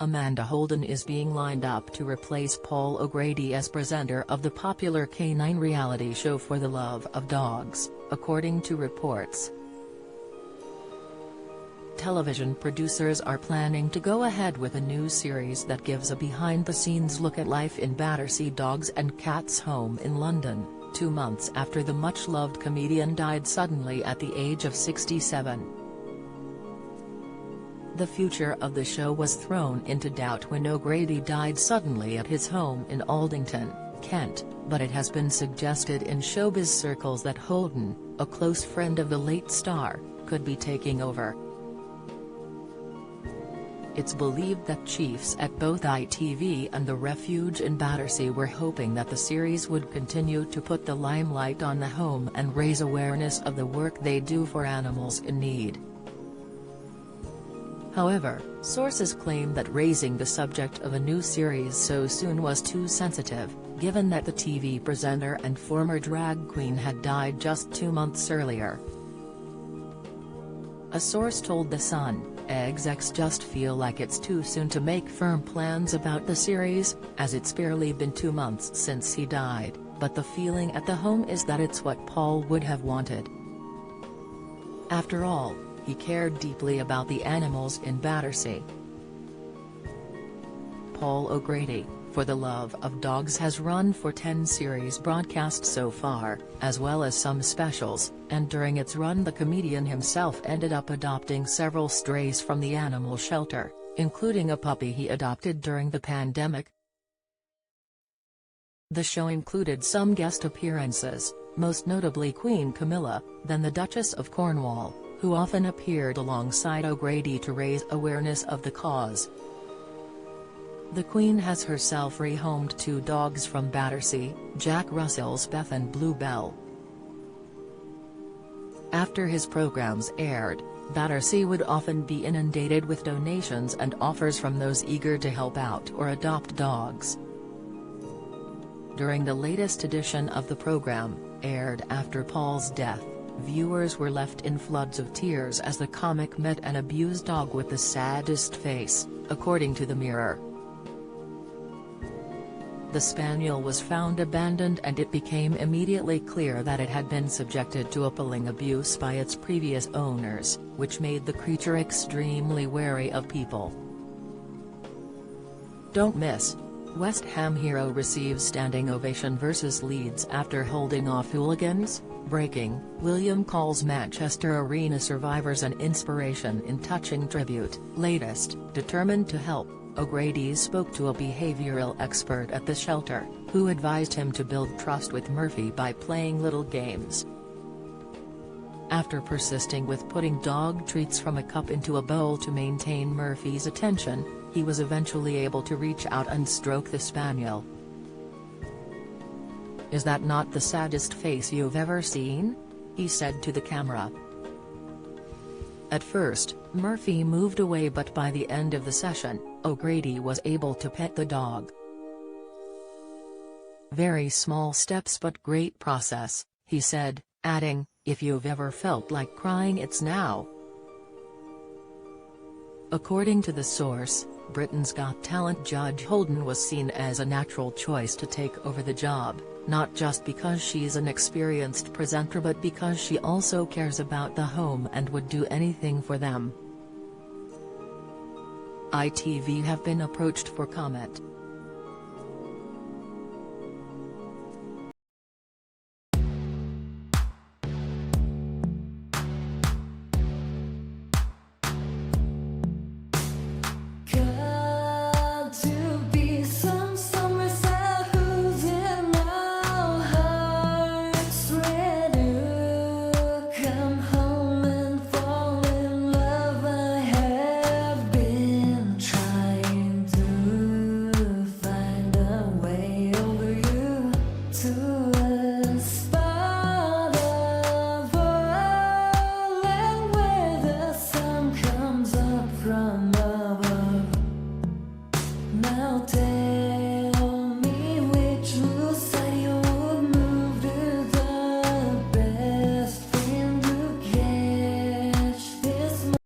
Amanda Holden is being lined up to replace Paul O'Grady as presenter of the popular canine reality show For the Love of Dogs, according to reports. Television producers are planning to go ahead with a new series that gives a behind-the-scenes look at life in Battersea Dogs and Cats home in London, 2 months after the much-loved comedian died suddenly at the age of 67. The future of the show was thrown into doubt when O'Grady died suddenly at his home in Aldington, Kent, but it has been suggested in showbiz circles that Holden, a close friend of the late star, could be taking over. It's believed that chiefs at both ITV and the Refuge in Battersea were hoping that the series would continue to put the limelight on the home and raise awareness of the work they do for animals in need. However, sources claim that raising the subject of a new series so soon was too sensitive, given that the TV presenter and former drag queen had died just 2 months earlier. A source told The Sun, "Execs just feel like it's too soon to make firm plans about the series, as it's barely been 2 months since he died, but the feeling at the home is that it's what Paul would have wanted. After all, he cared deeply about the animals in Battersea." Paul O'Grady, For the Love of Dogs has run for 10 series broadcast so far, as well as some specials, and during its run the comedian himself ended up adopting several strays from the animal shelter, including a puppy he adopted during the pandemic. The show included some guest appearances, most notably Queen Camilla, then the Duchess of Cornwall, who often appeared alongside O'Grady to raise awareness of the cause. The Queen has herself rehomed 2 dogs from Battersea, Jack Russell's Beth and Bluebell. After his programs aired, Battersea would often be inundated with donations and offers from those eager to help out or adopt dogs. During the latest edition of the program, aired after Paul's death, viewers were left in floods of tears as the comic met an abused dog with the saddest face, according to the Mirror. The spaniel was found abandoned and it became immediately clear that it had been subjected to appalling abuse by its previous owners, which made the creature extremely wary of people. Don't miss: West Ham hero receives standing ovation versus Leeds after holding off hooligans. Breaking: William calls Manchester Arena survivors an inspiration in touching tribute. Latest: determined to help, O'Grady spoke to a behavioral expert at the shelter, who advised him to build trust with Murphy by playing little games. After persisting with putting dog treats from a cup into a bowl to maintain Murphy's attention, he was eventually able to reach out and stroke the spaniel. "Is that not the saddest face you've ever seen?" he said to the camera. At first, Murphy moved away, but by the end of the session, O'Grady was able to pet the dog. "Very small steps but great process," he said, adding, "If you've ever felt like crying, it's now." According to the source, Britain's Got Talent judge Holden was seen as a natural choice to take over the job, not just because she's an experienced presenter but because she also cares about the home and would do anything for them. ITV have been approached for comment.